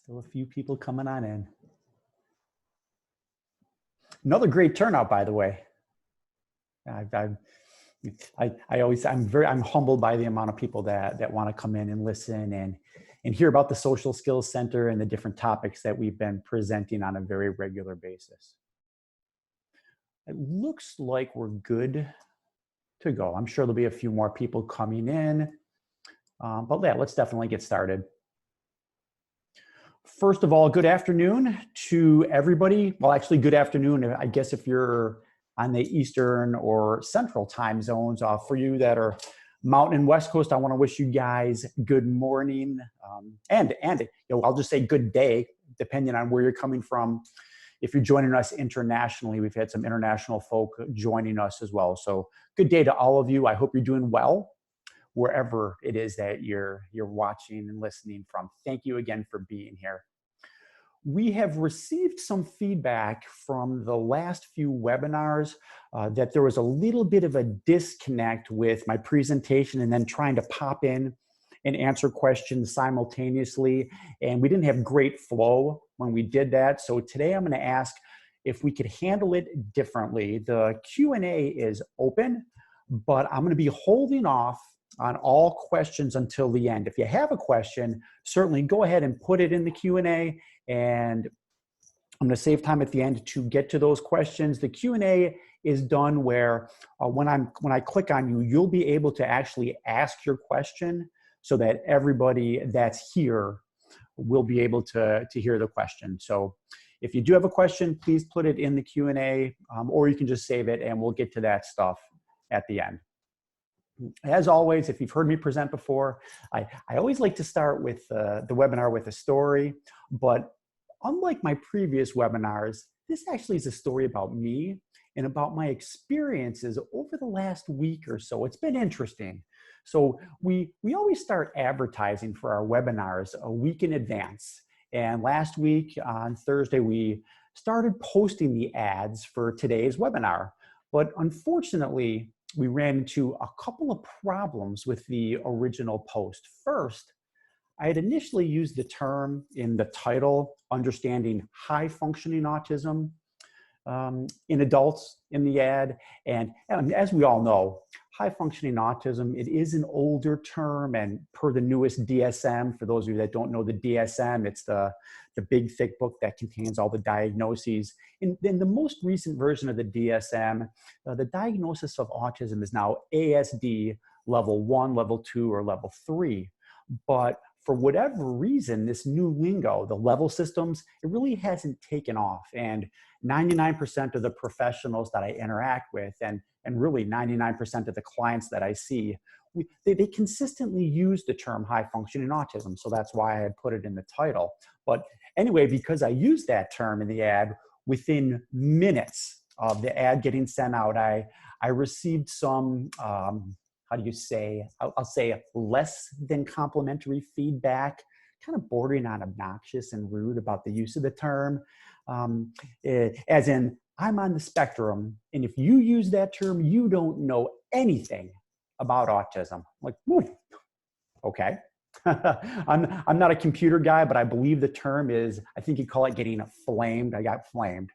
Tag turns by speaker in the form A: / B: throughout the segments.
A: Still a few people coming on in. Another great turnout, by the way. I'm humbled by the amount of people that want to come in and listen and hear about the Social Skills Center and the different topics that we've been presenting on a very regular basis. It looks like we're good to go. I'm sure there'll be a few more people coming in, but yeah, let's definitely get started. First of all, good afternoon to everybody. Well, actually, good afternoon, I guess, if you're on the Eastern or Central time zones. For you that are Mountain and West Coast, I want to wish you guys good morning. And I'll just say good day, depending on where you're coming from. If you're joining us internationally, we've had some international folk joining us as well. So good day to all of you. I hope you're doing well wherever it is that you're watching and listening from. Thank you again for being here. We have received some feedback from the last few webinars that there was a little bit of a disconnect with my presentation and then trying to pop in and answer questions simultaneously. And we didn't have great flow when we did that. So today I'm going to ask if we could handle it differently. The Q&A is open, but I'm going to be holding off on all questions until the end. If you have a question, certainly go ahead and put it in the Q&A, and I'm going to save time at the end to get to those questions. The Q&A is done where when I click on you, you'll be able to actually ask your question so that everybody that's here will be able to hear the question. So if you do have a question, please put it in the Q&A, or you can just save it and we'll get to that stuff at the end. As always, if you've heard me present before, I always like to start with the webinar with a story, but unlike my previous webinars, this actually is a story about me and about my experiences over the last week or so. It's been interesting. So we always start advertising for our webinars a week in advance. And last week on Thursday, we started posting the ads for today's webinar. But unfortunately, we ran into a couple of problems with the original post. First, I had initially used the term in the title, Understanding High Functioning Autism in Adults in the ad. And as we all know, high functioning autism, it is an older term, and per the newest DSM, for those of you that don't know the DSM, it's the big thick book that contains all the diagnoses. In the most recent version of the DSM, the diagnosis of autism is now ASD level 1, level 2, or level 3. But for whatever reason, this new lingo, the level systems, it really hasn't taken off. And 99% of the professionals that I interact with, and really 99% of the clients that I see, they consistently use the term high functioning autism. So that's why I had put it in the title. But anyway, because I used that term in the ad, within minutes of the ad getting sent out, I received some, how do you say, I'll say less than complimentary feedback, kind of bordering on obnoxious and rude about the use of the term. As in, I'm on the spectrum, and if you use that term, you don't know anything about autism. Like, okay. I'm not a computer guy, but I believe the term is, I think you call it getting flamed. I got flamed.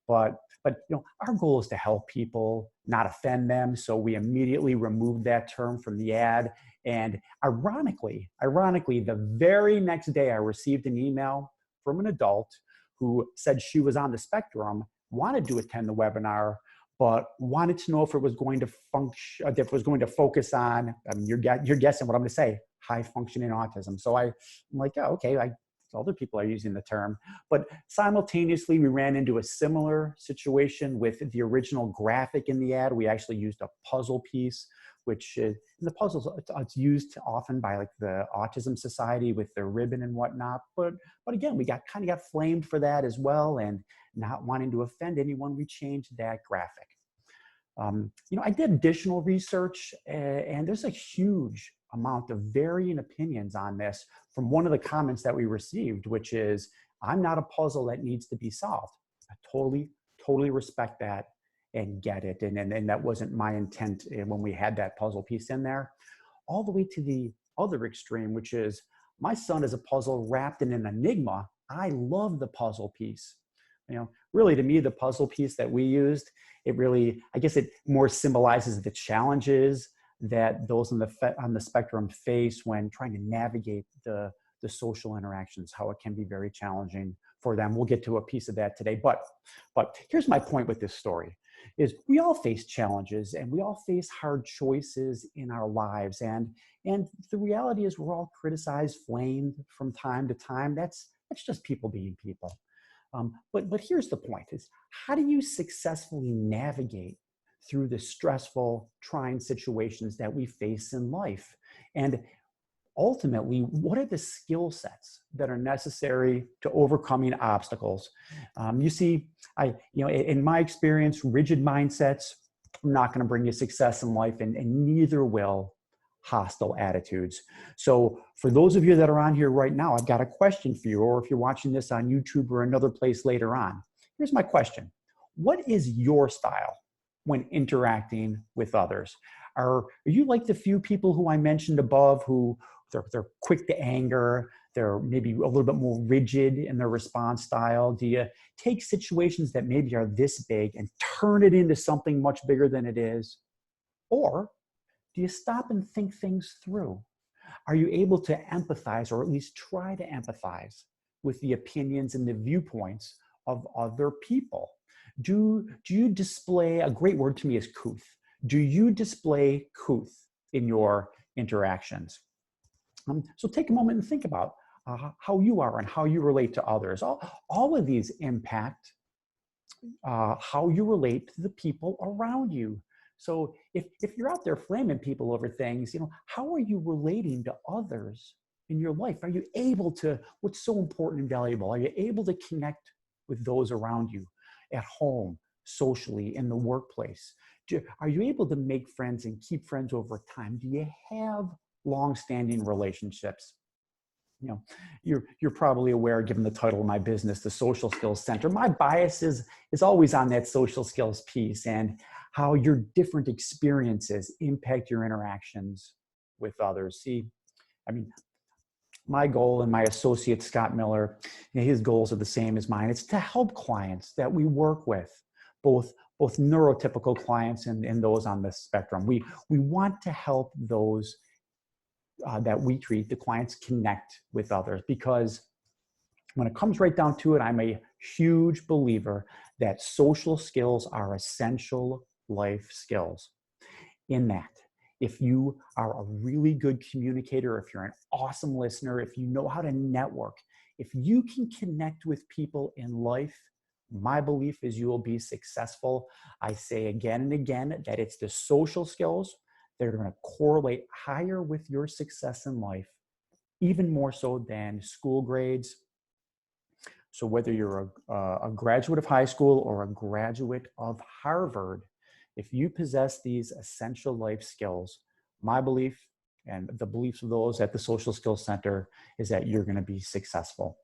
A: But our goal is to help people, not offend them. So we immediately removed that term from the ad. And ironically, the very next day I received an email from an adult who said she was on the spectrum, wanted to attend the webinar, but wanted to know if it was going to function, if it was going to focus on, you're guessing what I'm going to say, high functioning autism. So I'm like, oh, okay, other people are using the term. But simultaneously, we ran into a similar situation with the original graphic in the ad. We actually used a puzzle piece, which in the puzzles, it's used often by like the Autism Society with their ribbon and whatnot. But again, we kind of got flamed for that as well, and not wanting to offend anyone, we changed that graphic. I did additional research, and there's a huge amount of varying opinions on this from one of the comments that we received, which is, I'm not a puzzle that needs to be solved. I totally respect that and get it. And that wasn't my intent when we had that puzzle piece in there. All the way to the other extreme, which is, my son is a puzzle wrapped in an enigma I love the puzzle piece. Really to me, the puzzle piece that we used, it really, I guess it more symbolizes the challenges that those on the spectrum face when trying to navigate the social interactions, how it can be very challenging for them. We'll get to a piece of that today. But here's my point with this story is we all face challenges and we all face hard choices in our lives. And the reality is we're all criticized, flamed from time to time. That's just people being people. But here's the point is, how do you successfully navigate through the stressful, trying situations that we face in life? And ultimately, what are the skill sets that are necessary to overcoming obstacles? You see, in my experience, rigid mindsets are not going to bring you success in life, and neither will hostile attitudes. So for those of you that are on here right now, I've got a question for you, or if you're watching this on YouTube or another place later on, here's my question. What is your style when interacting with others? Are you like the few people who I mentioned above who they're quick to anger, they're maybe a little bit more rigid in their response style? Do you take situations that maybe are this big and turn it into something much bigger than it is? Or do you stop and think things through? Are you able to empathize, or at least try to empathize with the opinions and the viewpoints of other people? Do you display, a great word to me is couth. Do you display couth in your interactions? So take a moment and think about how you are and how you relate to others. All of these impact how you relate to the people around you. So if you're out there flaming people over things, how are you relating to others in your life? Are you able to, what's so important and valuable, are you able to connect with those around you at home, socially, in the workplace? Are you able to make friends and keep friends over time? Do you have long-standing relationships? You're probably aware, given the title of my business, the Social Skills Center, my bias is always on that social skills piece and how your different experiences impact your interactions with others. See, my goal, and my associate, Scott Miller, his goals are the same as mine. It's to help clients that we work with, both neurotypical clients and those on the spectrum. We want to help those that we treat, the clients, connect with others, because when it comes right down to it, I'm a huge believer that social skills are essential life skills. In that, if you are a really good communicator, if you're an awesome listener, if you know how to network, if you can connect with people in life, my belief is you will be successful. I say again and again that it's the social skills that are going to correlate higher with your success in life, even more so than school grades. So whether you're a graduate of high school or a graduate of Harvard, if you possess these essential life skills, my belief and the beliefs of those at the Social Skills Center is that you're going to be successful.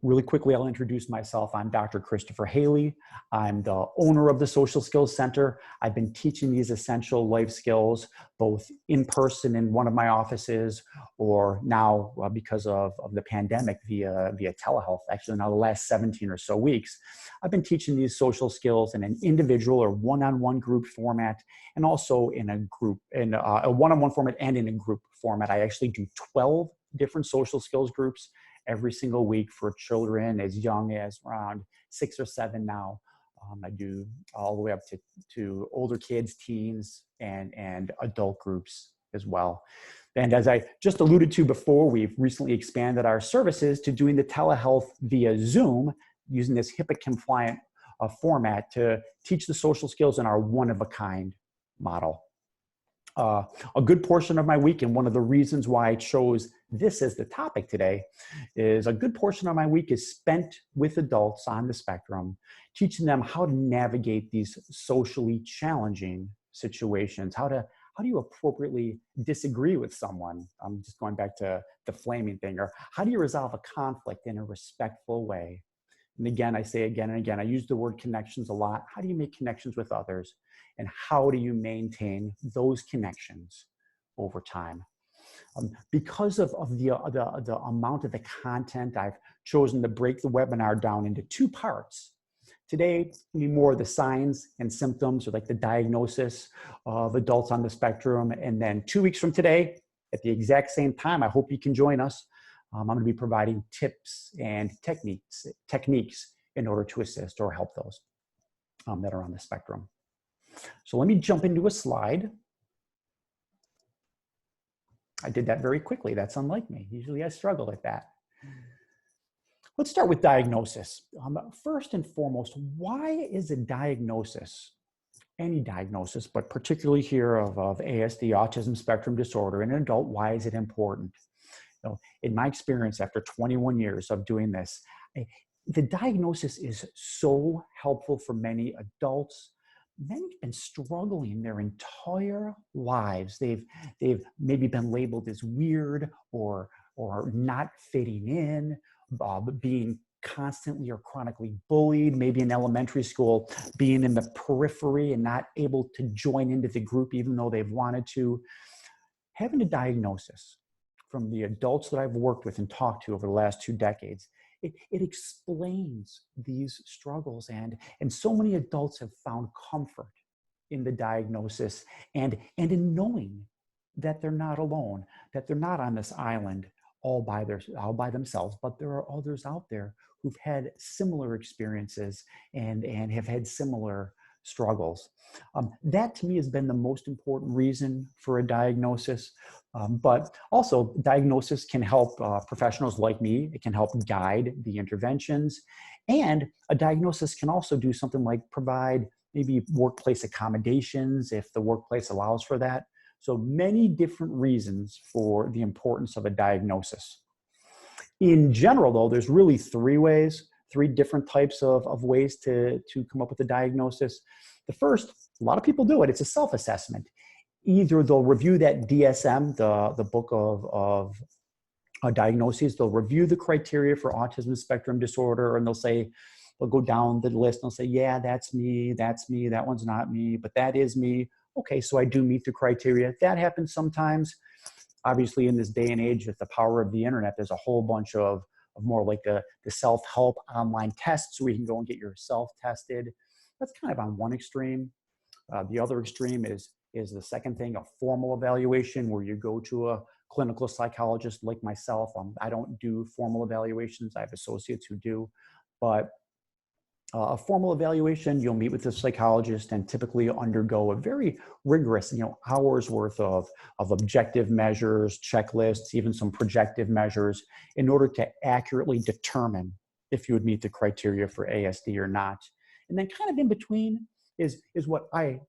A: Really quickly, I'll introduce myself. I'm Dr. Christopher Haley. I'm the owner of the Social Skills Center. I've been teaching these essential life skills both in person in one of my offices, or now because of the pandemic via telehealth. Actually, now the last 17 or so weeks, I've been teaching these social skills in an individual or one-on-one group format, and also in a group, in a one-on-one format and in a group format. I actually do 12 different social skills groups every single week for children as young as around 6 or 7 now. I do all the way up to older kids, teens, and adult groups as well. And as I just alluded to before, we've recently expanded our services to doing the telehealth via Zoom, using this HIPAA compliant format to teach the social skills in our one-of-a-kind model. A good portion of my week, and one of the reasons why I chose this as the topic today, is a good portion of my week is spent with adults on the spectrum, teaching them how to navigate these socially challenging situations. How do you appropriately disagree with someone? I'm just going back to the flaming thing. Or how do you resolve a conflict in a respectful way? And again, I say again and again, I use the word connections a lot. How do you make connections with others? And how do you maintain those connections over time? Because of the amount of the content, I've chosen to break the webinar down into two parts. Today, we need more of the signs and symptoms, or like the diagnosis of adults on the spectrum. And then 2 weeks from today, at the exact same time, I hope you can join us. I'm going to be providing tips and techniques in order to assist or help those that are on the spectrum. So let me jump into a slide. I did that very quickly. That's unlike me. Usually I struggle at that. Let's start with diagnosis. First and foremost, why is a diagnosis, any diagnosis, but particularly here of ASD, autism spectrum disorder, in an adult, why is it important? In my experience, after 21 years of doing this, the diagnosis is so helpful for many adults. Many have been struggling their entire lives. They've maybe been labeled as weird or not fitting in, being constantly or chronically bullied, maybe in elementary school, being in the periphery and not able to join into the group even though they've wanted to. Having a diagnosis from the adults that I've worked with and talked to over the last 2 decades, it explains these struggles, and so many adults have found comfort in the diagnosis and in knowing that they're not alone, that they're not on this island all by themselves, but there are others out there who've had similar experiences and have had similar struggles. That to me has been the most important reason for a diagnosis. But also diagnosis can help professionals like me. It can help guide the interventions. And a diagnosis can also do something like provide maybe workplace accommodations if the workplace allows for that. So many different reasons for the importance of a diagnosis. In general, though, there's really 3 different types of ways to come up with a diagnosis. The first, a lot of people do it, it's a self-assessment. Either they'll review that DSM, the book of diagnoses, they'll review the criteria for autism spectrum disorder, and they'll go down the list and they'll say, yeah, that's me, that one's not me, but that is me. Okay, so I do meet the criteria. That happens sometimes. Obviously, in this day and age, with the power of the internet, there's a whole bunch of more like the self-help online tests where you can go and get yourself tested. That's kind of on one extreme. The other extreme is the second thing, a formal evaluation where you go to a clinical psychologist like myself. I don't do formal evaluations. I have associates who do, but a formal evaluation, you'll meet with the psychologist and typically undergo a very rigorous, hours worth of objective measures, checklists, even some projective measures in order to accurately determine if you would meet the criteria for ASD or not. And then kind of in between is what I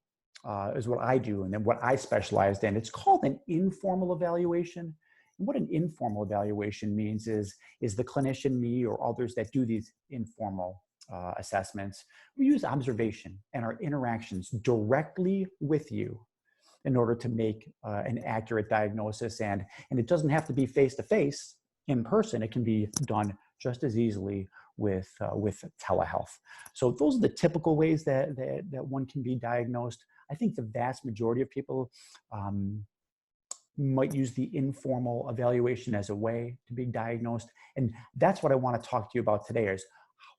A: do, and then what I specialized in. It's called an informal evaluation. And what an informal evaluation means is the clinician, me, or others that do these informal assessments, we use observation and our interactions directly with you in order to make an accurate diagnosis. And it doesn't have to be face-to-face in person. It can be done just as easily with telehealth. So those are the typical ways that one can be diagnosed. I think the vast majority of people might use the informal evaluation as a way to be diagnosed. And that's what I want to talk to you about today is,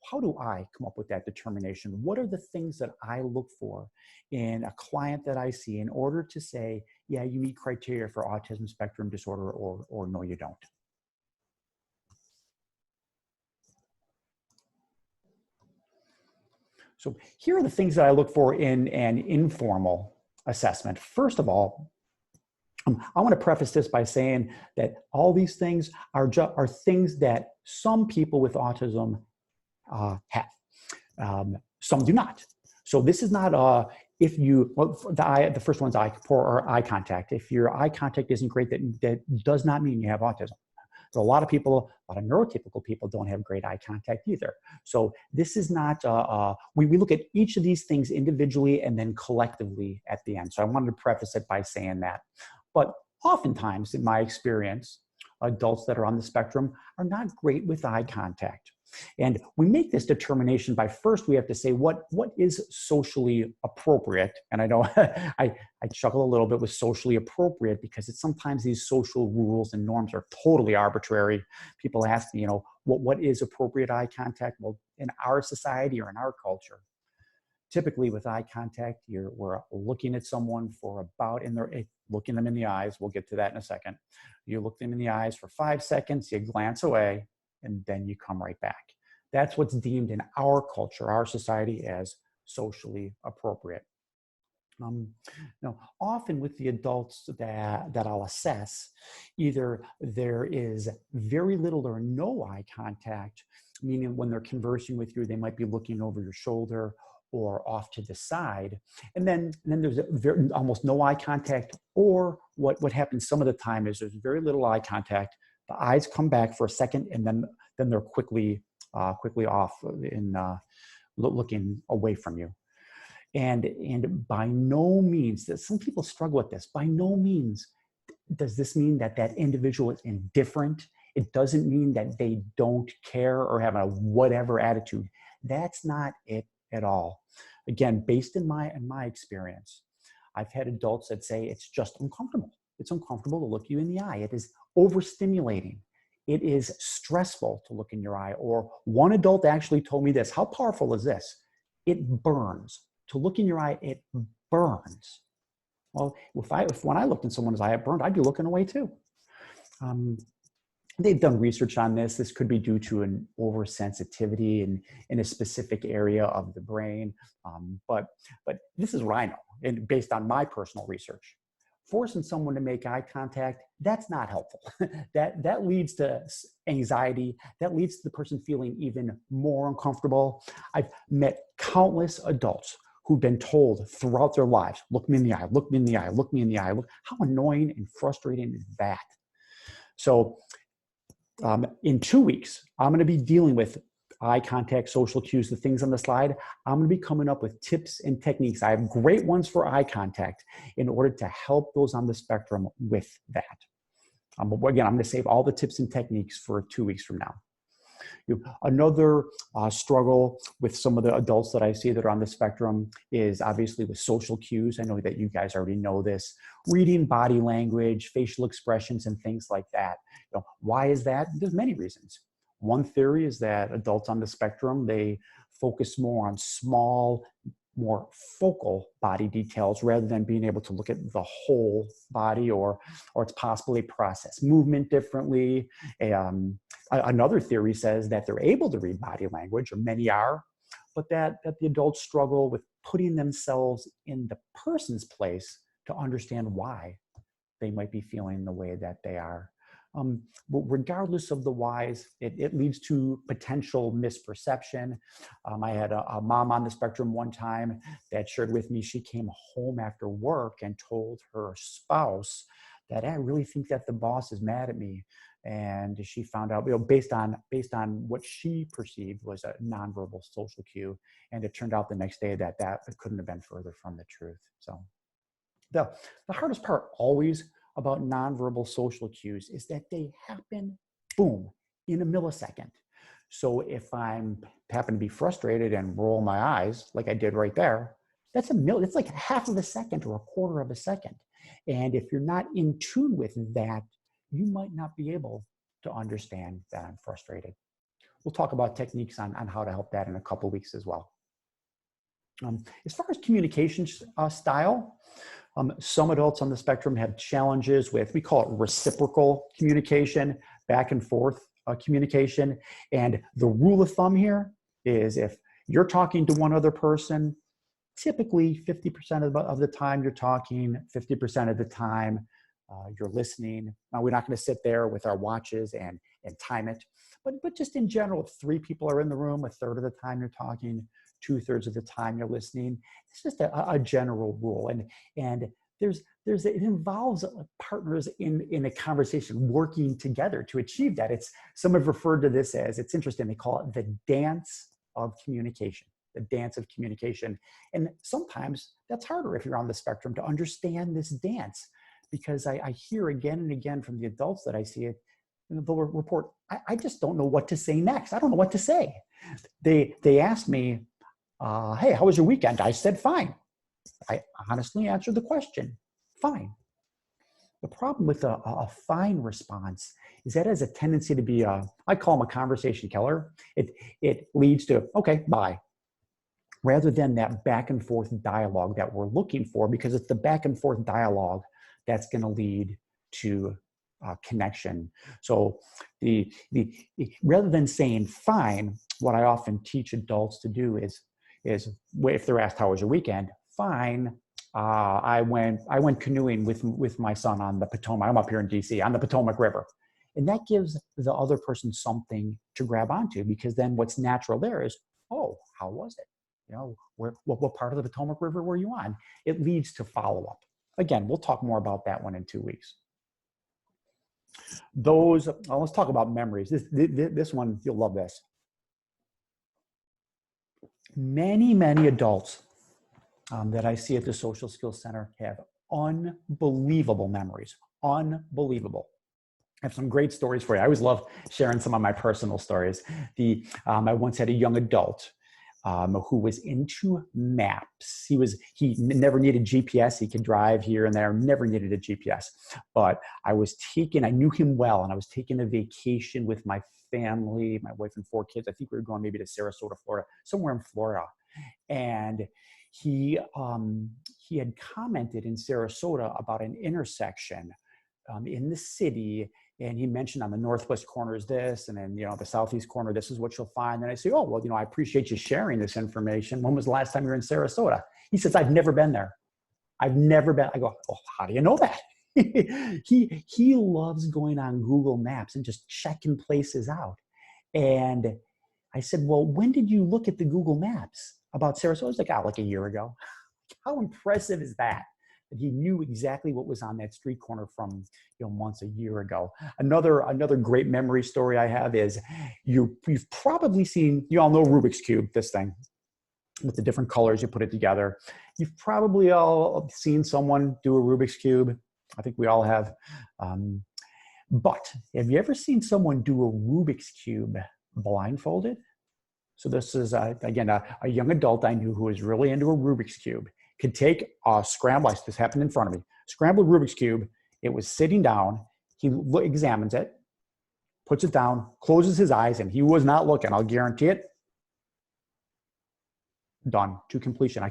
A: how do I come up with that determination? What are the things that I look for in a client that I see in order to say, yeah, you meet criteria for autism spectrum disorder, or no, you don't? So here are the things that I look for in an informal assessment. First of all, I want to preface this by saying that all these things are things that some people with autism have. Some do not. So this is not the first one's eye contact. If your eye contact isn't great, that does not mean you have autism. So a lot of neurotypical people don't have great eye contact either. So this is not, we look at each of these things individually and then collectively at the end. So I wanted to preface it by saying that. But oftentimes, in my experience, adults that are on the spectrum are not great with eye contact. And we make this determination by first we have to say what is socially appropriate. And I know I chuckle a little bit with socially appropriate because it's sometimes these social rules and norms are totally arbitrary. People ask me, what is appropriate eye contact? Well, in our society or in our culture, typically with eye contact, we're looking at someone for about looking them in the eyes. We'll get to that in a second. You look them in the eyes for 5 seconds, you glance away, and then you come right back. That's what's deemed in our culture, our society, as socially appropriate. Often with the adults that I'll assess, either there is very little or no eye contact, meaning when they're conversing with you, they might be looking over your shoulder or off to the side. And then there's almost no eye contact, or what happens some of the time is there's very little eye contact. The eyes come back for a second, and then they're quickly off in looking away from you. And by no means, some people struggle with this, by no means does this mean that individual is indifferent. It doesn't mean that they don't care or have a whatever attitude. That's not it at all. Again, based in my experience, I've had adults that say it's just uncomfortable. It's uncomfortable to look you in the eye. It is overstimulating. It is stressful to look in your eye. Or one adult actually told me this. How powerful is this? It burns. To look in your eye, it burns. Well, if when I looked in someone's eye, it burned, I'd be looking away too. They've done research on this. This could be due to an oversensitivity in a specific area of the brain. But this is what I know, and based on my personal research. Forcing someone to make eye contact, that's not helpful. that leads to anxiety. That leads to the person feeling even more uncomfortable. I've met countless adults who've been told throughout their lives, look me in the eye, look me in the eye, look me in the eye. Look, how annoying and frustrating is that? So in 2 weeks, I'm going to be dealing with eye contact, social cues, the things on the slide. I'm going to be coming up with tips and techniques. I have great ones for eye contact in order to help those on the spectrum with that. But again, I'm going to save all the tips and techniques for 2 weeks from now. Another struggle with some of the adults that I see that are on the spectrum is obviously with social cues. I know that you guys already know this. Reading body language, facial expressions, and things like that. Why is that? There's many reasons. One theory is that adults on the spectrum, they focus more on small, more focal body details rather than being able to look at the whole body, or it's possibly process movement differently. Another theory says that they're able to read body language, or many are, but that the adults struggle with putting themselves in the person's place to understand why they might be feeling the way that they are. But regardless of the whys, it leads to potential misperception. I had a mom on the spectrum one time that shared with me she came home after work and told her spouse that I really think that the boss is mad at me. And she found out, based on what she perceived was a nonverbal social cue. And it turned out the next day that couldn't have been further from the truth. So the hardest part always about nonverbal social cues is that they happen, boom, in a millisecond. So if happen to be frustrated and roll my eyes like I did right there, it's like half of a second or a quarter of a second. And if you're not in tune with that, you might not be able to understand that I'm frustrated. We'll talk about techniques on how to help that in a couple of weeks as well. As far as communication style, some adults on the spectrum have challenges with, we call it reciprocal communication, back and forth communication. And the rule of thumb here is if you're talking to one other person, typically 50% of the time you're talking, 50% of the time you're listening. Now, we're not going to sit there with our watches and time it, but just in general, if 3 people are in the room, a third of the time you're talking, 2/3 of the time you're listening. It's just a general rule. And it involves partners in a conversation working together to achieve that. Some have referred to this as, it's interesting, they call it the dance of communication. The dance of communication. And sometimes that's harder if you're on the spectrum to understand this dance, because I hear again and again from the adults that I see it, they'll report, I just don't know what to say next. I don't know what to say. They asked me, hey, how was your weekend? I said, fine. I honestly answered the question, fine. The problem with a fine response is that has a tendency to be I call them a conversation killer. It leads to, okay, bye. Rather than that back and forth dialogue that we're looking for, because it's the back and forth dialogue that's going to lead to connection. So rather than saying fine, what I often teach adults to do is if they're asked how was your weekend, fine. I went canoeing with my son on the Potomac. I'm up here in DC on the Potomac River, and that gives the other person something to grab onto, because then what's natural there is, oh, how was it? You know, what part of the Potomac River were you on? It leads to follow up. Again, we'll talk more about that one in 2 weeks. Let's talk about memories. This one, you'll love this. Many adults that I see at the Social Skills Center have unbelievable memories. Unbelievable. I have some great stories for you. I always love sharing some of my personal stories. I once had a young adult who was into maps. He never needed GPS. He could drive here and there, never needed a GPS. But I knew him well, and I was taking a vacation with my family, my wife and 4 kids. I think we were going maybe to Sarasota, Florida, somewhere in Florida. And he had commented in Sarasota about an intersection in the city. And he mentioned on the northwest corner is this, and then, the southeast corner, this is what you'll find. And I say, oh, well, I appreciate you sharing this information. When was the last time you were in Sarasota? He says, I've never been there. I've never been. I go, oh, how do you know that? He loves going on Google Maps and just checking places out. And I said, well, when did you look at the Google Maps about Sarasota? It's like a year ago. How impressive is that? That he knew exactly what was on that street corner from months, a year ago. Another great memory story I have is you've probably seen, you all know Rubik's Cube, this thing with the different colors, you put it together. You've probably all seen someone do a Rubik's Cube. I think we all have. But have you ever seen someone do a Rubik's Cube blindfolded? So this is, again, a young adult I knew who was really into a Rubik's Cube. Could take a scramble, this happened in front of me, scrambled Rubik's Cube. It was sitting down. He examines it, puts it down, closes his eyes, and he was not looking. I'll guarantee it. Done to completion.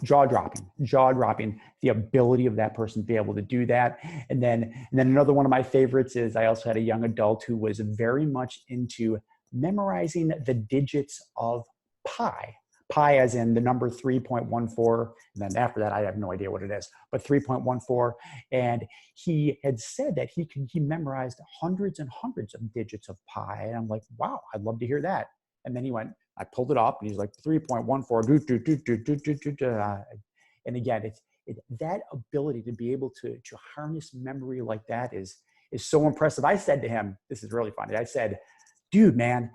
A: Jaw-dropping, the ability of that person to be able to do that. And then another one of my favorites is I also had a young adult who was very much into memorizing the digits of pi. Pi as in the number 3.14, and then after that, I have no idea what it is, but 3.14. And he had said that he memorized hundreds and hundreds of digits of pi. And I'm like, wow, I'd love to hear that. And then he went, I pulled it up, and he's like 3.14. And again, that ability to be able to harness memory like that is so impressive. I said to him, this is really funny. I said, dude, man,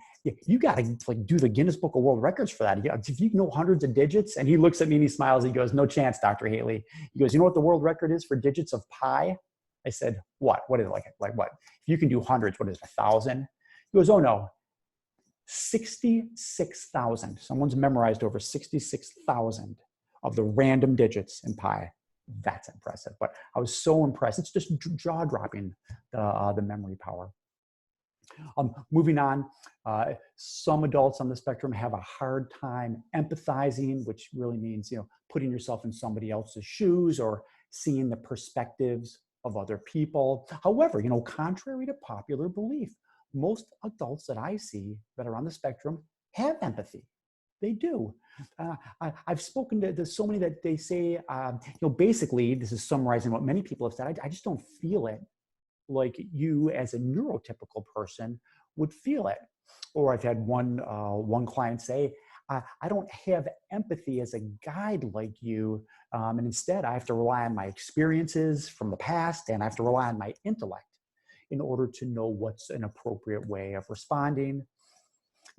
A: you got to do the Guinness Book of World Records for that. If you know hundreds of digits, and he looks at me and he smiles. He goes, no chance, Dr. Haley. He goes, you know what the world record is for digits of pi? I said, what? What is it like what? If you can do hundreds, what is it, 1,000? He goes, oh no, 66,000. Someone's memorized over 66,000 of the random digits in pi. That's impressive. But I was so impressed. It's just jaw-dropping, the memory power. Moving on, some adults on the spectrum have a hard time empathizing, which really means, putting yourself in somebody else's shoes or seeing the perspectives of other people. However, contrary to popular belief, most adults that I see that are on the spectrum have empathy. They do. I've spoken to so many that they say, basically, this is summarizing what many people have said. I just don't feel it like you as a neurotypical person would feel it. Or I've had one client say, I don't have empathy as a guide like you. And instead, I have to rely on my experiences from the past, and I have to rely on my intellect in order to know what's an appropriate way of responding.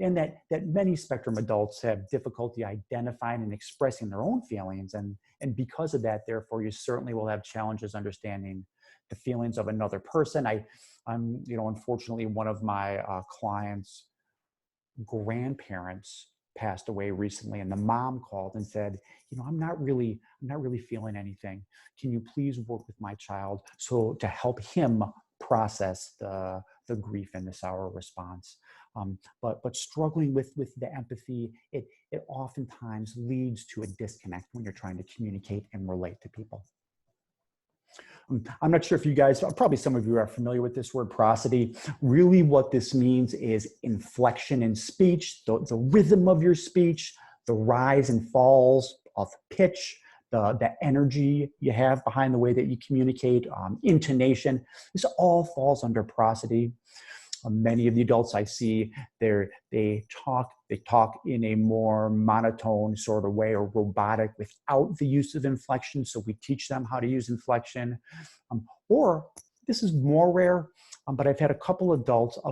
A: And that many spectrum adults have difficulty identifying and expressing their own feelings. And because of that, therefore, you certainly will have challenges understanding the feelings of another person. I'm, unfortunately, one of my clients' grandparents passed away recently, and the mom called and said, I'm not really feeling anything. Can you please work with my child to help him process the grief and the sour response? But struggling with the empathy, it oftentimes leads to a disconnect when you're trying to communicate and relate to people. I'm not sure if you guys, probably some of you are familiar with this word, prosody. Really what this means is inflection in speech, the rhythm of your speech, the rise and falls of pitch, the energy you have behind the way that you communicate, intonation. This all falls under prosody. Many of the adults I see, they talk in a more monotone sort of way, or robotic, without the use of inflection. So we teach them how to use inflection. Or this is more rare, but I've had a couple of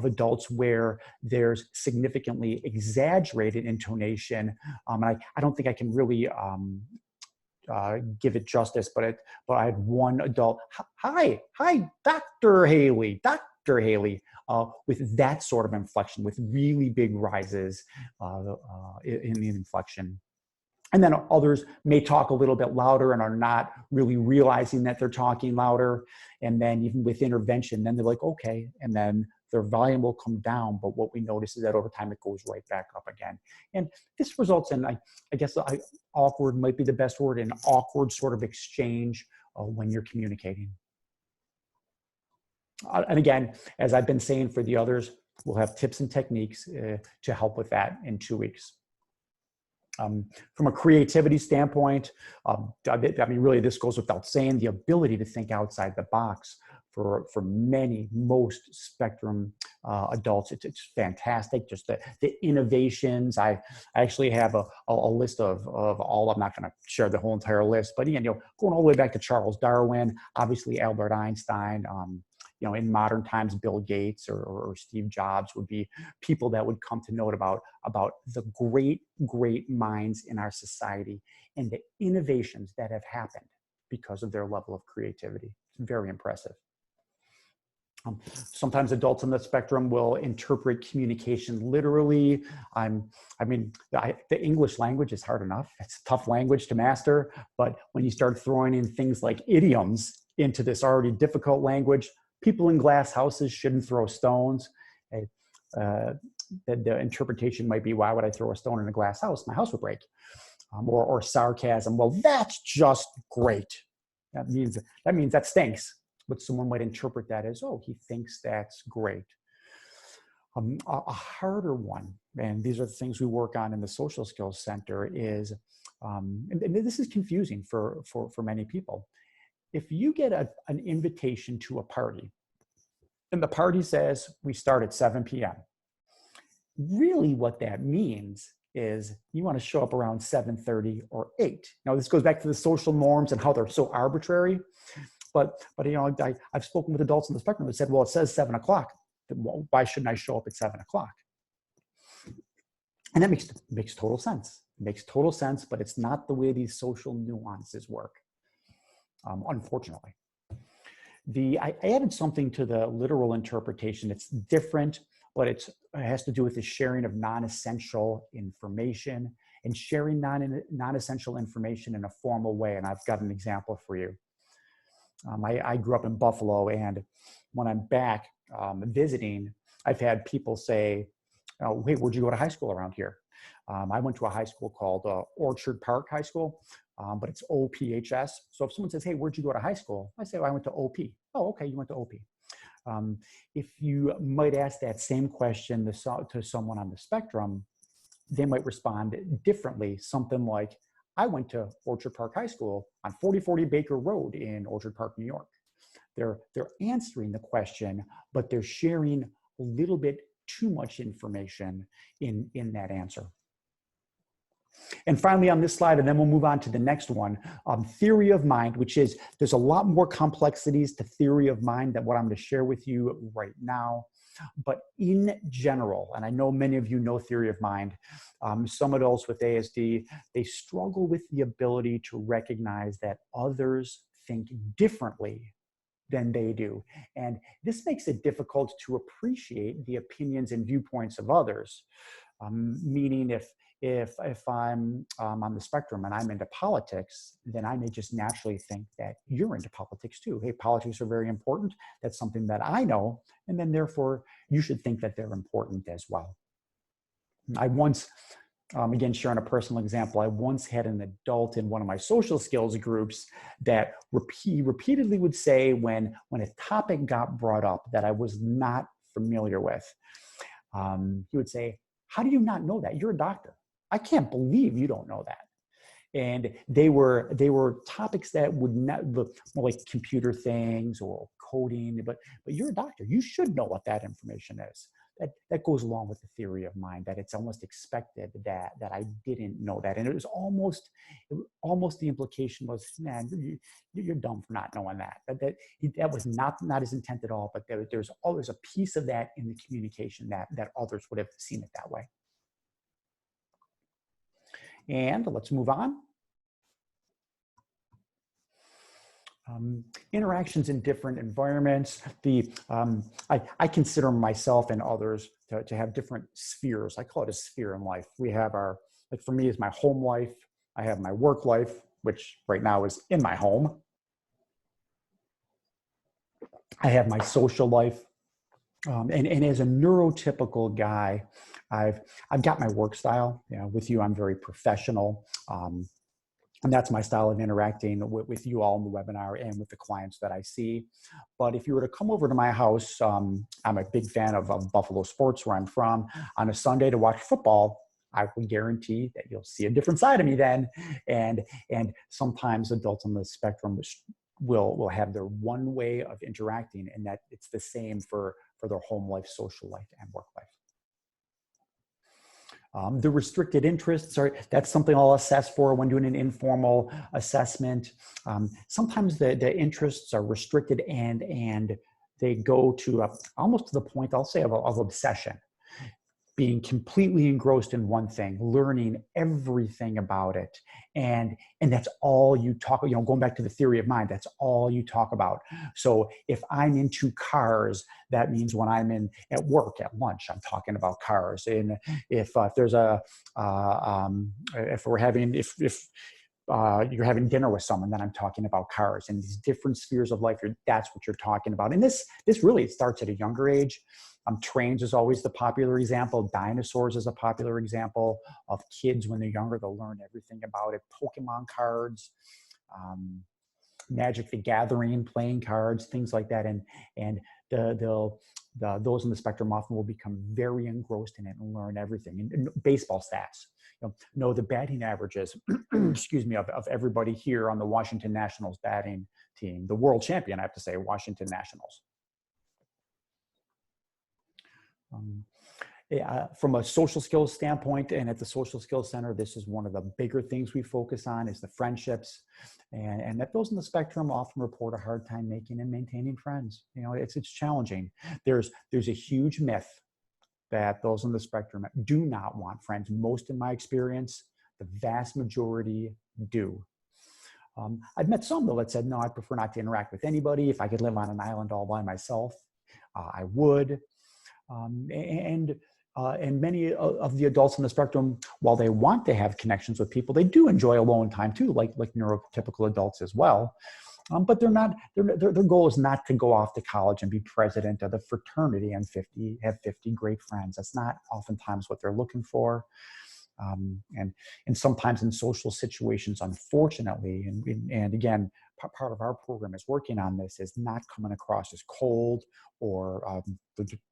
A: adults where there's significantly exaggerated intonation. And I don't think I can really give it justice, but I had one adult, hi, Dr. Haley, with that sort of inflection, with really big rises in the inflection. And then others may talk a little bit louder and are not really realizing that they're talking louder. And then even with intervention, then they're like, okay, and then their volume will come down. But what we notice is that over time, it goes right back up again. And this results in, I guess awkward might be the best word, an awkward sort of exchange when you're communicating. And again, as I've been saying for the others, we'll have tips and techniques to help with that in 2 weeks. From a creativity standpoint, really this goes without saying, the ability to think outside the box for most spectrum adults, it's fantastic. Just the innovations. I actually have a list of all. I'm not going to share the whole entire list, but going all the way back to Charles Darwin, obviously Albert Einstein. In modern times, Bill Gates or Steve Jobs would be people that would come to note about the great minds in our society and the innovations that have happened because of their level of creativity. It's very impressive. Sometimes adults on the spectrum will interpret communication literally. The English language is hard enough. It's a tough language to master, but when you start throwing in things like idioms into this already difficult language, people in glass houses shouldn't throw stones. The interpretation might be, why would I throw a stone in a glass house? My house would break. Or sarcasm. Well, that's just great. That means that stinks. But someone might interpret that as, oh, he thinks that's great. A harder one, and these are the things we work on in the Social Skills Center, is, and this is confusing for many people. If you get an invitation to a party, and the party says we start at 7 p.m., really what that means is you want to show up around 7:30 or 8. Now, this goes back to the social norms and how they're so arbitrary. But I've spoken with adults on the spectrum that said, well, it says 7 o'clock. Why shouldn't I show up at 7 o'clock? And that makes total sense. It makes total sense, but it's not the way these social nuances work, unfortunately. I added something to the literal interpretation. It's different, but it has to do with the sharing of non-essential information and sharing non-essential information in a formal way. And I've got an example for you. I grew up in Buffalo, and when I'm back visiting, I've had people say, oh, hey, where'd you go to high school around here? I went to a high school called Orchard Park High School, but it's OPHS. So if someone says, hey, where'd you go to high school? I say, well, I went to OP. Oh, okay, you went to OP. If you might ask that same question to someone on the spectrum, they might respond differently. Something like, I went to Orchard Park High School on 4040 Baker Road in Orchard Park, New York. They're answering the question, but they're sharing a little bit too much information in that answer. And finally, on this slide, and then we'll move on to the next one, theory of mind, which is, there's a lot more complexities to theory of mind than what I'm going to share with you right now. But in general, and I know many of you know theory of mind, some adults with ASD, they struggle with the ability to recognize that others think differently than they do. And this makes it difficult to appreciate the opinions and viewpoints of others. Meaning if I'm on the spectrum and I'm into politics, then I may just naturally think that you're into politics too. Hey, politics are very important. That's something that I know. And then therefore you should think that they're important as well. I once, again, sharing a personal example, I once had an adult in one of my social skills groups that repeatedly would say when a topic got brought up that I was not familiar with, he would say, "How do you not know that? You're a doctor. I can't believe you don't know that." And they were topics that would not look more like computer things or coding, but you're a doctor. You should know what that information is. That goes along with the theory of mind that it's almost expected that I didn't know that. And it was almost the implication was, man, you're dumb for not knowing that. That was not his intent at all, but there's always a piece of that in the communication that others would have seen it that way. And let's move on. Interactions in different environments. I consider myself and others to have different spheres. I call it a sphere in life. We have like for me is my home life. I have my work life, which right now is in my home. I have my social life. And as a neurotypical guy, I've got my work style. You know, with you, I'm very professional. And that's my style of interacting with you all in the webinar and with the clients that I see. But if you were to come over to my house, I'm a big fan of Buffalo sports where I'm from. On a Sunday to watch football, I will guarantee that you'll see a different side of me then. And sometimes adults on the spectrum will have their one way of interacting, and that it's the same for their home life, social life, and work life. The restricted interests that's something I'll assess for when doing an informal assessment. Sometimes the interests are restricted and they go to almost to the point, I'll say, of obsession. Being completely engrossed in one thing, learning everything about it. And that's all you talk, going back to the theory of mind, that's all you talk about. So if I'm into cars, that means when I'm at work, at lunch, I'm talking about cars. And if there's if you're having dinner with someone, then I'm talking about cars. And these different spheres of life, that's what you're talking about. And this really starts at a younger age. Trains is always the popular example. Dinosaurs is a popular example of kids when they're younger. They'll learn everything about it. Pokemon cards, Magic the Gathering, playing cards, things like that. And those in the spectrum often will become very engrossed in it and learn everything. And baseball stats, know the batting averages, excuse me, of everybody here on the Washington Nationals batting team, the world champion, I have to say, Washington Nationals. From a social skills standpoint, and at the Social Skills Center, this is one of the bigger things we focus on is the friendships, and that those in the spectrum often report a hard time making and maintaining friends. It's challenging. There's a huge myth that those in the spectrum do not want friends. Most, in my experience, the vast majority do. I've met some though that said, no, I prefer not to interact with anybody. If I could live on an island all by myself, I would. And many of the adults on the spectrum, while they want to have connections with people, they do enjoy alone time too, like neurotypical adults as well. But they're not. Their goal is not to go off to college and be president of the fraternity and have 50 great friends. That's not oftentimes what they're looking for. And sometimes in social situations, unfortunately, and again, part of our program is working on this, is not coming across as cold or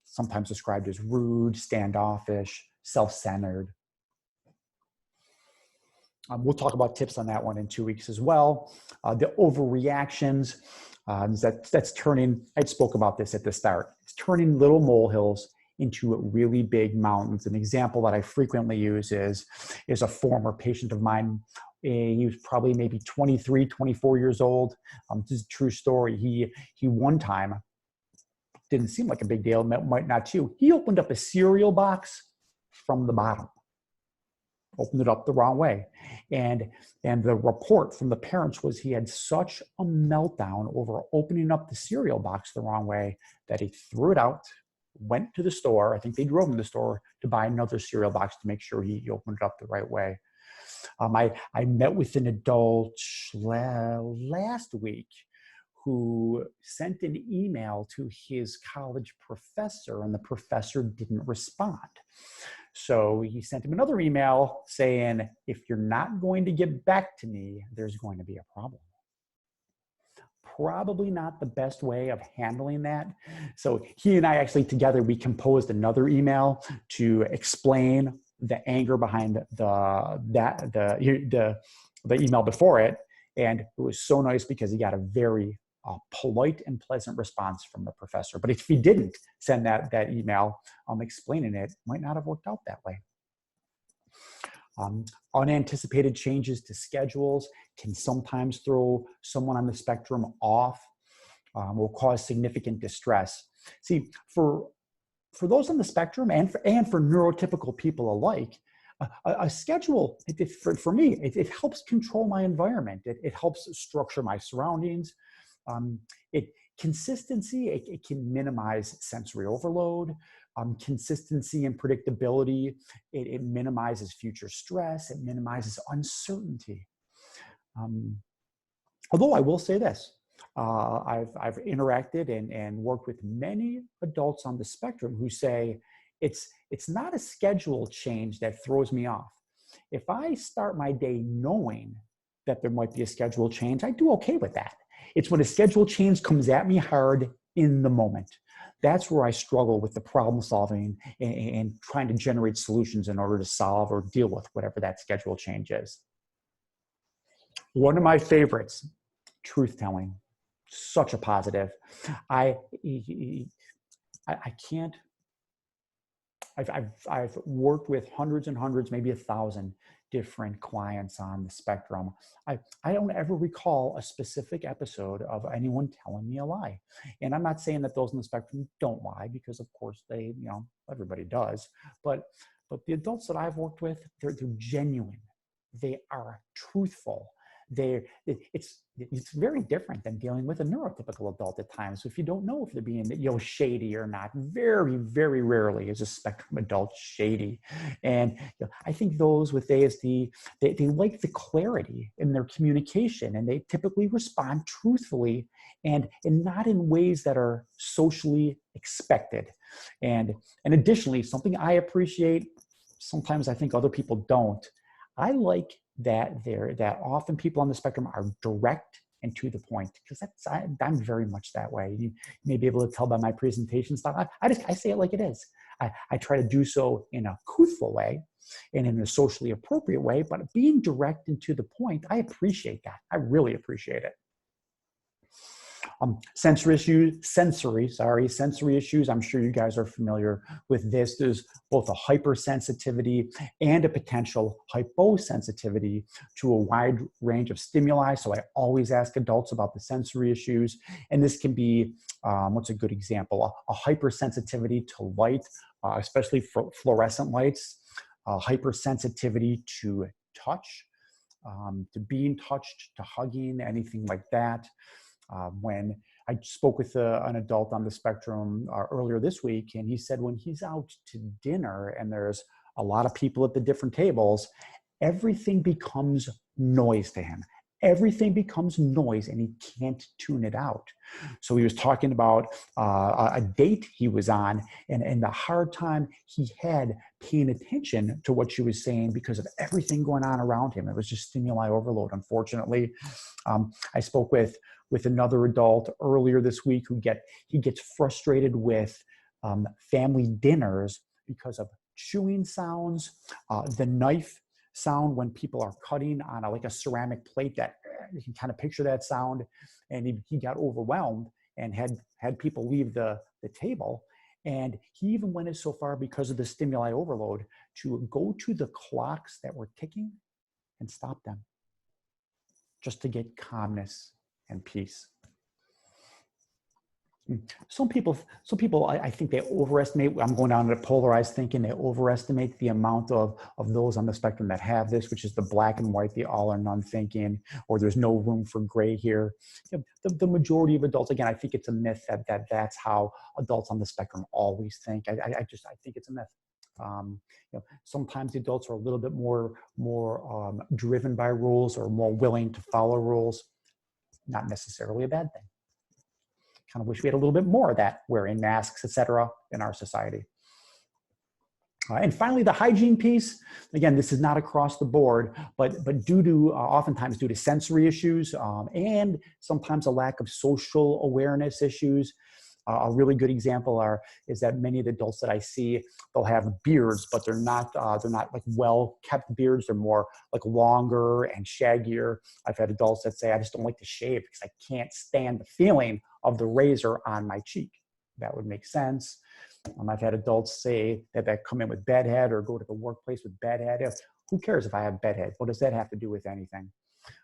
A: sometimes described as rude, standoffish, self-centered. We'll talk about tips on that one in 2 weeks as well. The overreactions, that's turning, I spoke about this at the start, it's turning little molehills into really big mountains. An example that I frequently use is a former patient of mine. He was probably maybe 23, 24 years old. This is a true story. He one time, didn't seem like a big deal, might not too. He opened up a cereal box from the bottom. opened it up the wrong way. And the report from the parents was he had such a meltdown over opening up the cereal box the wrong way that he threw it out, went to the store. I think they drove him to the store to buy another cereal box to make sure he opened it up the right way. I met with an adult last week who sent an email to his college professor, and the professor didn't respond. So he sent him another email saying, if you're not going to get back to me, there's going to be a problem. Probably not the best way of handling that. So he and I actually together, we composed another email to explain the anger behind the email before it. And it was so nice because he got a very polite and pleasant response from the professor. But if he didn't send that email explaining it, might not have worked out that way. Unanticipated changes to schedules can sometimes throw someone on the spectrum off, will cause significant distress. See, for those on the spectrum and for neurotypical people alike, a schedule, for me, it helps control my environment. It helps structure my surroundings. Consistency, it can minimize sensory overload. Consistency and predictability, it minimizes future stress. It minimizes uncertainty. Although I will say this, I've interacted and worked with many adults on the spectrum who say it's not a schedule change that throws me off. If I start my day knowing that there might be a schedule change, I do okay with that. It's when a schedule change comes at me hard in the moment. That's where I struggle with the problem solving and trying to generate solutions in order to solve or deal with whatever that schedule change is. One of my favorites, truth telling. Such a positive. I've worked with hundreds and hundreds, maybe 1,000 different clients on the spectrum. I don't ever recall a specific episode of anyone telling me a lie. And I'm not saying that those on the spectrum don't lie, because of course they, everybody does. But the adults that I've worked with, they're genuine. They are truthful. It's very different than dealing with a neurotypical adult at times. So if you don't know if they're being shady or not, very, very rarely is a spectrum adult shady. And I think those with ASD, they like the clarity in their communication, and they typically respond truthfully and not in ways that are socially expected. And additionally, something I appreciate, sometimes I think other people don't, I like that often people on the spectrum are direct and to the point, because I'm very much that way. You may be able to tell by my presentation style. I say it like it is. I try to do so in a truthful way and in a socially appropriate way, but being direct and to the point, I appreciate that. I really appreciate it. Sensory issues. I'm sure you guys are familiar with this. There's both a hypersensitivity and a potential hyposensitivity to a wide range of stimuli. So I always ask adults about the sensory issues. And this can be, what's a good example? A hypersensitivity to light, especially for fluorescent lights, hypersensitivity to touch, to being touched, to hugging, anything like that. When I spoke with an adult on the spectrum earlier this week, and he said when he's out to dinner and there's a lot of people at the different tables, everything becomes noise to him. Everything becomes noise and he can't tune it out. So he was talking about a date he was on and the hard time he had paying attention to what she was saying because of everything going on around him. It was just stimuli overload, unfortunately. I spoke with another adult earlier this week he gets frustrated with family dinners because of chewing sounds, the knife sound when people are cutting on like a ceramic plate, that you can kind of picture that sound. And he got overwhelmed and had people leave the table. And he even went so far, because of the stimuli overload, to go to the clocks that were ticking and stop them, just to get calmness and peace. Some people, I think they overestimate. I'm going down to polarized thinking. They overestimate the amount of those on the spectrum that have this, which is the black and white, the all or none thinking, or there's no room for gray here. You know, the majority of adults, again, I think it's a myth that's how adults on the spectrum always think. I think it's a myth. Sometimes the adults are a little bit more driven by rules or more willing to follow rules. Not necessarily a bad thing. Kind of wish we had a little bit more of that, wearing masks, etc., in our society. And finally, the hygiene piece. Again, this is not across the board, but due to oftentimes due to sensory issues and sometimes a lack of social awareness issues. A really good example is that many of the adults that I see, they'll have beards, but they're not like well kept beards. They're more like longer and shaggier. I've had adults that say, I just don't like to shave because I can't stand the feeling of the razor on my cheek. That would make sense. I've had adults say that come in with bedhead or go to the workplace with bedhead. Who cares if I have bedhead? What does that have to do with anything?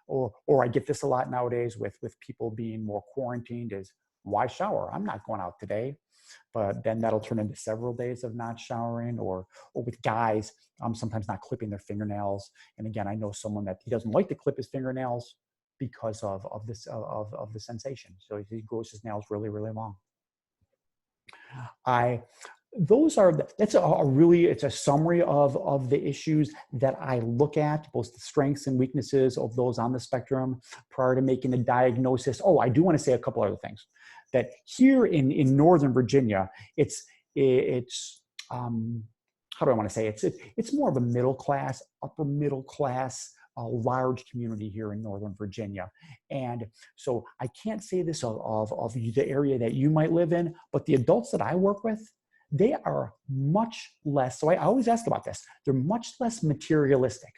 A: Or I get this a lot nowadays with people being more quarantined is, why shower? I'm not going out today. But then that'll turn into several days of not showering, or with guys, sometimes not clipping their fingernails. And again, I know someone that he doesn't like to clip his fingernails because of the sensation. So he grows his nails really, really long. It's a summary of the issues that I look at, both the strengths and weaknesses of those on the spectrum prior to making the diagnosis. Oh, I do want to say a couple other things. That here in Northern Virginia, it's how do I want to say it? It's more of a middle class, upper middle class, a large community here in Northern Virginia. And so I can't say this of the area that you might live in, but the adults that I work with, they are much less, so I always ask about this, they're much less materialistic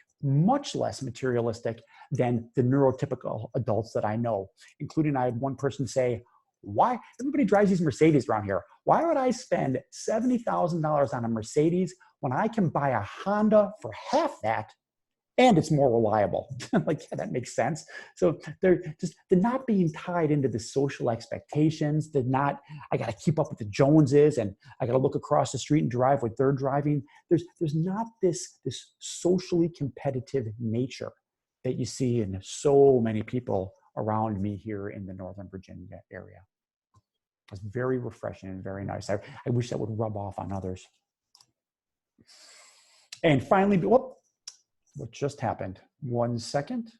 A: than the neurotypical adults that I know, including I had one person say, why everybody drives these Mercedes around here? Why would I spend $70,000 on a Mercedes when I can buy a Honda for half that and it's more reliable? Like, yeah, that makes sense. So they're not being tied into the social expectations. I got to keep up with the Joneses and I got to look across the street and drive what they're driving. There's not this socially competitive nature that you see in so many people around me here in the Northern Virginia area. It's very refreshing and very nice. I wish that would rub off on others. And finally, what just happened? 1 second.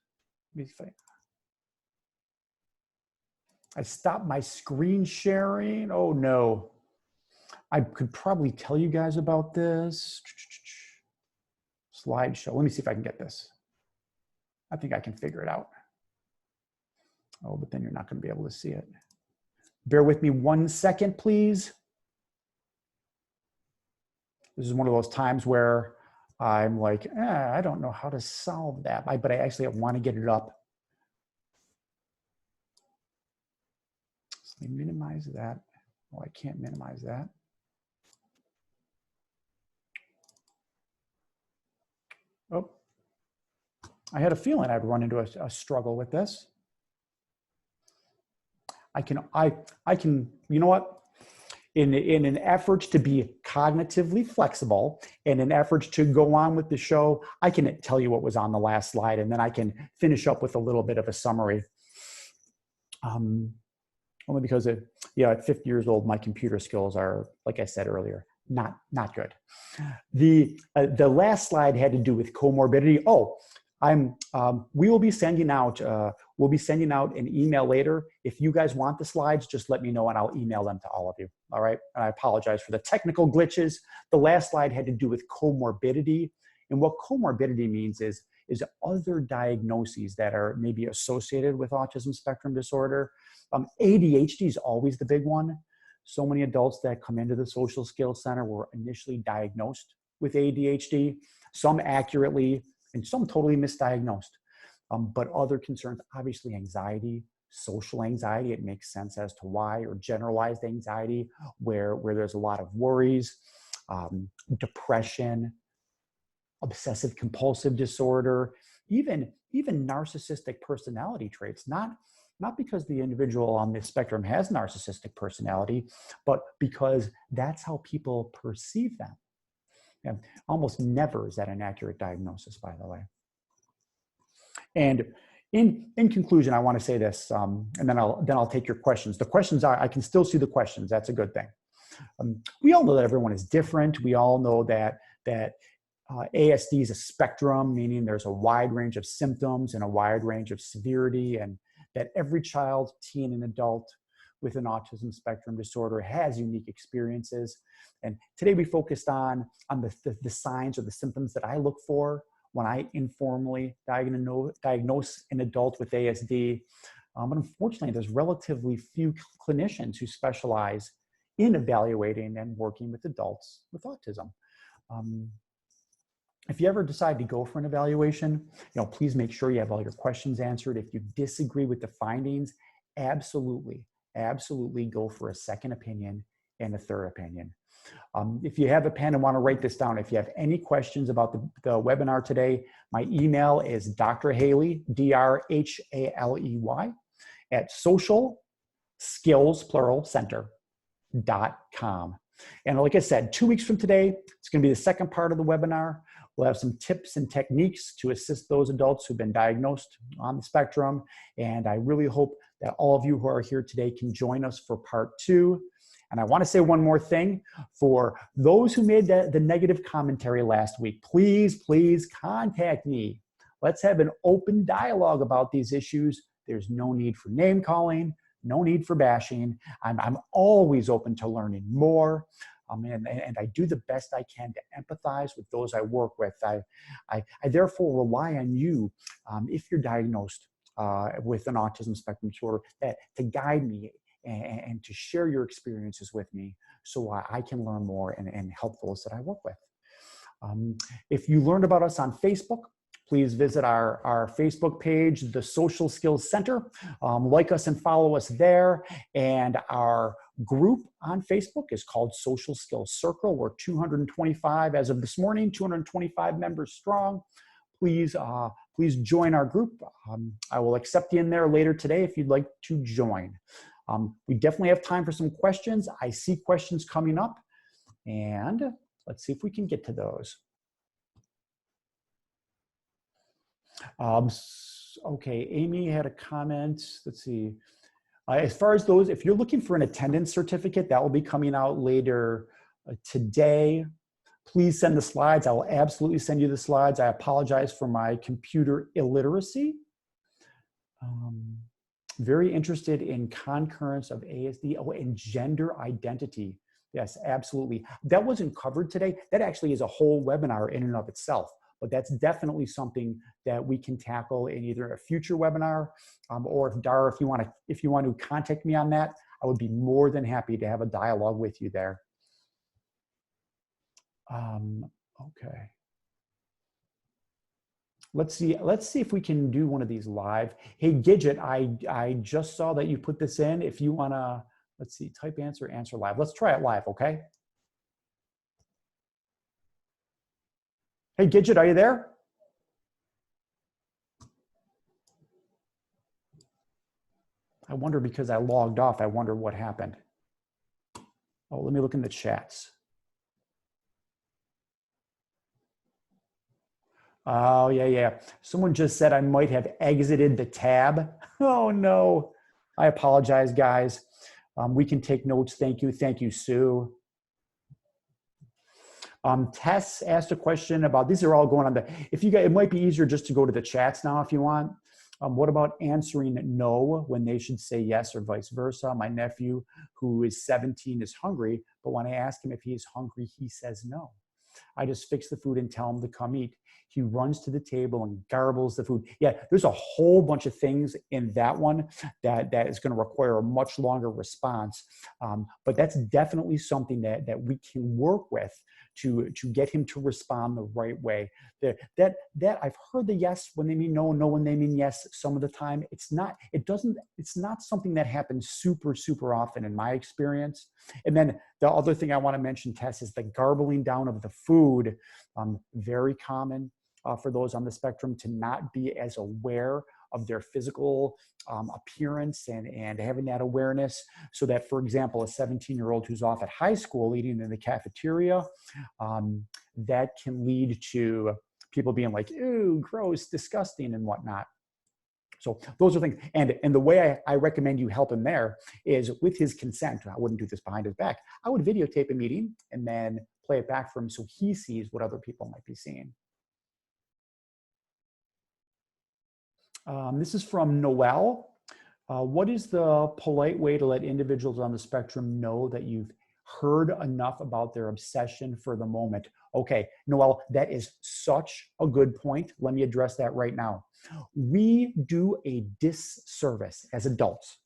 A: I stopped my screen sharing. Oh no. I could probably tell you guys about this. Slideshow. Let me see if I can get this. I think I can figure it out. Oh, but then you're not going to be able to see it. Bear with me 1 second, please. This is one of those times where I'm like, I don't know how to solve that, but I actually want to get it up. So let me minimize that. Oh, I can't minimize that. Oh, I had a feeling I'd run into a struggle with this. I can, you know what? In an effort to be cognitively flexible, in an effort to go on with the show, I can tell you what was on the last slide, and then I can finish up with a little bit of a summary. Only because at 50 years old, my computer skills are, like I said earlier, not good. The last slide had to do with comorbidity. Oh, we will be sending out an email later. If you guys want the slides, just let me know and I'll email them to all of you. All right. And I apologize for the technical glitches. The last slide had to do with comorbidity. And what comorbidity means is other diagnoses that are maybe associated with autism spectrum disorder. ADHD is always the big one. So many adults that come into the Social Skills Center were initially diagnosed with ADHD, some accurately, and some totally misdiagnosed. But other concerns, obviously anxiety, social anxiety, it makes sense as to why, or generalized anxiety, where there's a lot of worries, depression, obsessive compulsive disorder, even narcissistic personality traits, not not because the individual on the spectrum has narcissistic personality, but because that's how people perceive them. And almost never is that an accurate diagnosis, by the way. And in conclusion, I want to say this, and then I'll take your questions. The questions are, I can still see the questions. That's a good thing. We all know that everyone is different. We all know that ASD is a spectrum, meaning there's a wide range of symptoms and a wide range of severity, and that every child, teen, and adult with an autism spectrum disorder has unique experiences. And today we focused on the signs or the symptoms that I look for when I informally diagnose an adult with ASD. But unfortunately, there's relatively few clinicians who specialize in evaluating and working with adults with autism. If you ever decide to go for an evaluation, please make sure you have all your questions answered. If you disagree with the findings, absolutely go for a second opinion and a third opinion. If you have a pen and want to write this down, if you have any questions about the webinar today, my email is Dr. Haley, DRHALEY, at socialskillscenter.com. And like I said, 2 weeks from today, it's going to be the second part of the webinar. We'll have some tips and techniques to assist those adults who've been diagnosed on the spectrum. And I really hope that all of you who are here today can join us for part 2. And I want to say one more thing. For those who made the negative commentary last week, please contact me. Let's have an open dialogue about these issues. There's no need for name calling, no need for bashing. I'm always open to learning more. And I do the best I can to empathize with those I work with. I therefore rely on you, if you're diagnosed with an autism spectrum disorder, to guide me and to share your experiences with me so I can learn more and help those that I work with. If you learned about us on Facebook, please visit our Facebook page, the Social Skills Center. Like us and follow us there. And our group on Facebook is called Social Skills Circle. We're 225 as of this morning, 225 members strong. Please join our group. I will accept you in there later today if you'd like to join. We definitely have time for some questions. I see questions coming up, and let's see if we can get to those. Okay, Amy had a comment. Let's see. As far as those, if you're looking for an attendance certificate, that will be coming out later today. Please send the slides. I will absolutely send you the slides. I apologize for my computer illiteracy. Very interested in concurrence of ASD. Oh, and gender identity. Yes, absolutely. That wasn't covered today. That actually is a whole webinar in and of itself. But that's definitely something that we can tackle in either a future webinar, or if Dara, if you want to contact me on that, I would be more than happy to have a dialogue with you there. Okay. Let's see if we can do one of these live. Hey, Gidget, I just saw that you put this in. If you wanna, let's see, type answer live. Let's try it live, okay? Hey, Gidget, are you there? I wonder, because I logged off, I wonder what happened. Oh, let me look in the chats. Oh, yeah. Someone just said I might have exited the tab. Oh, no. I apologize, guys. We can take notes. Thank you. Thank you, Sue. Tess asked a question about, these are all going on if you guys, it might be easier just to go to the chats now if you want. What about answering no when they should say yes, or vice versa? My nephew, who is 17, is hungry, but when I ask him if he is hungry, he says no. I just fix the food and tell him to come eat. He runs to the table and garbles the food. Yeah, there's a whole bunch of things in that one that is going to require a much longer response. But that's definitely something that we can work with to get him to respond the right way. That I've heard the yes when they mean no, no when they mean yes some of the time. It's not something that happens super often in my experience. And then the other thing I want to mention, Tess, is the garbling down of the food. Very common. for those on the spectrum to not be as aware of their physical appearance and having that awareness, so that, for example, a 17-year-old who's off at high school eating in the cafeteria, that can lead to people being like, ew, gross, disgusting, and whatnot. So those are things. And the way I recommend you help him there is with his consent. I wouldn't do this behind his back. I would videotape a meeting and then play it back for him so he sees what other people might be seeing. This is from Noel. What is the polite way to let individuals on the spectrum know that you've heard enough about their obsession for the moment? Okay, Noel, that is such a good point. Let me address that right now. We do a disservice as adults.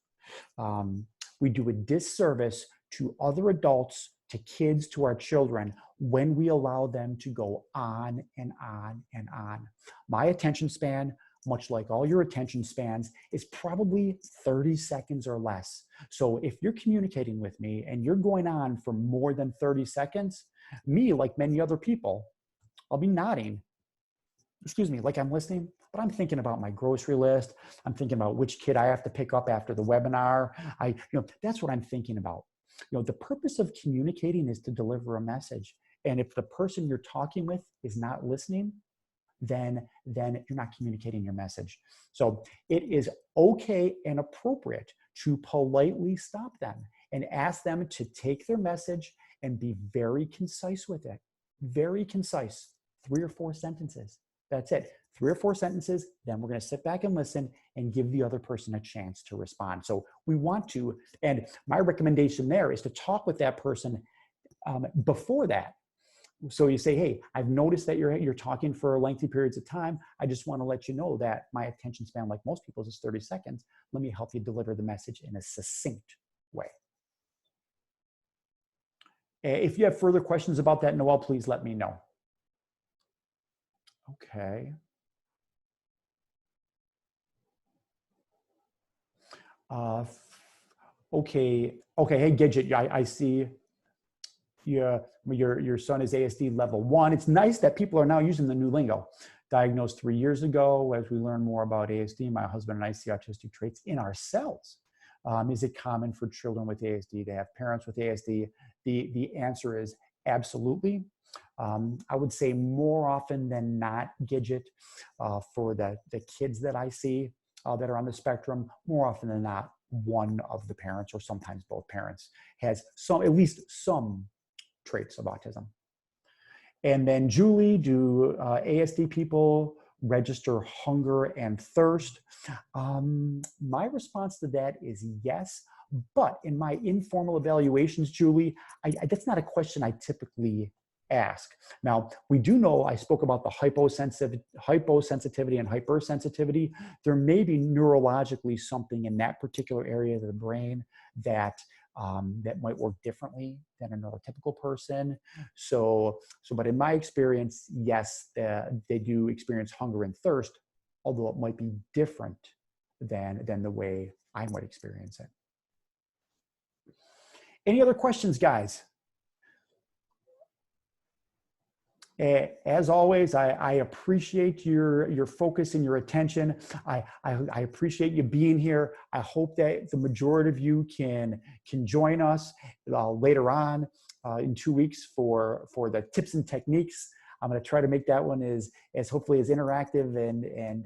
A: We do a disservice to other adults, to kids, to our children, when we allow them to go on and on and on. My attention span, much like all your attention spans, is probably 30 seconds or less. So if you're communicating with me and you're going on for more than 30 seconds, me, like many other people, I'll be nodding, excuse me, like I'm listening, but I'm thinking about my grocery list. I'm thinking about which kid I have to pick up after the webinar. That's what I'm thinking about. The purpose of communicating is to deliver a message. And if the person you're talking with is not listening, then you're not communicating your message. So it is okay and appropriate to politely stop them and ask them to take their message and be very concise with it. Very concise, 3 or 4 sentences. That's it. 3 or 4 sentences, then we're going to sit back and listen and give the other person a chance to respond. So we want to, and my recommendation there is to talk with that person before that. So you say, hey, I've noticed that you're talking for lengthy periods of time. I just want to let you know that my attention span, like most people's, is 30 seconds. Let me help you deliver the message in a succinct way. If you have further questions about that, Noel, please let me know. Okay. Okay. Hey, Gidget, I see your son is ASD level 1. It's nice that people are now using the new lingo. Diagnosed 3 years ago. As we learn more about ASD, my husband and I see autistic traits in ourselves. Is it common for children with ASD to have parents with ASD? The answer is absolutely. I would say more often than not, Gidget, for the kids that I see that are on the spectrum, more often than not, one of the parents, or sometimes both parents, has at least some traits of autism. And then Julie, do ASD people register hunger and thirst? My response to that is yes, but in my informal evaluations, Julie, that's not a question I typically ask. Now, we do know, I spoke about the hyposensitivity and hypersensitivity. There may be neurologically something in that particular area of the brain that might work differently than a neurotypical person. But in my experience, yes, they do experience hunger and thirst, although it might be different than the way I might experience it. Any other questions, guys? As always, I appreciate your focus and your attention. I appreciate you being here. I hope that the majority of you can join us later on in 2 weeks for the tips and techniques. I'm going to try to make that one as hopefully as interactive and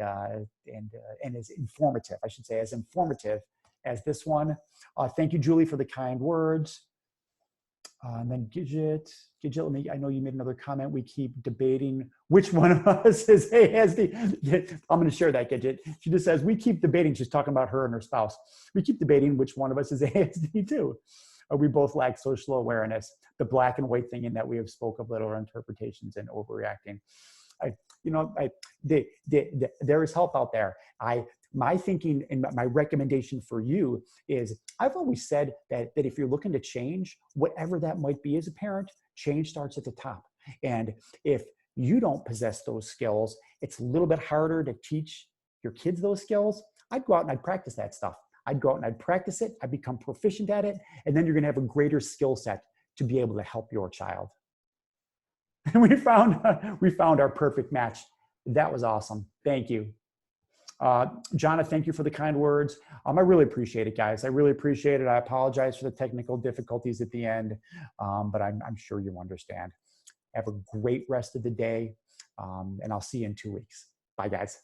A: as informative. I should say as informative as this one. Thank you, Julie, for the kind words. And then Gidget, I know you made another comment. We keep debating which one of us is ASD. I'm going to share that, Gidget. She just says, we keep debating. She's talking about her and her spouse. We keep debating which one of us is ASD too. We both lack social awareness. The black and white thing in that we have spoke of literal interpretations and overreacting. There is help out there. My thinking and my recommendation for you is, I've always said that if you're looking to change, whatever that might be as a parent, change starts at the top. And if you don't possess those skills, it's a little bit harder to teach your kids those skills. I'd go out and I'd practice that stuff. I'd go out and I'd practice it. I'd become proficient at it. And then you're going to have a greater skill set to be able to help your child. And we found our perfect match That was awesome. Thank you. Jonna, thank you for the kind words. I really appreciate it, guys. I really appreciate it. I apologize for the technical difficulties at the end, but I'm sure you understand. Have a great rest of the day, and I'll see you in 2 weeks. Bye, guys.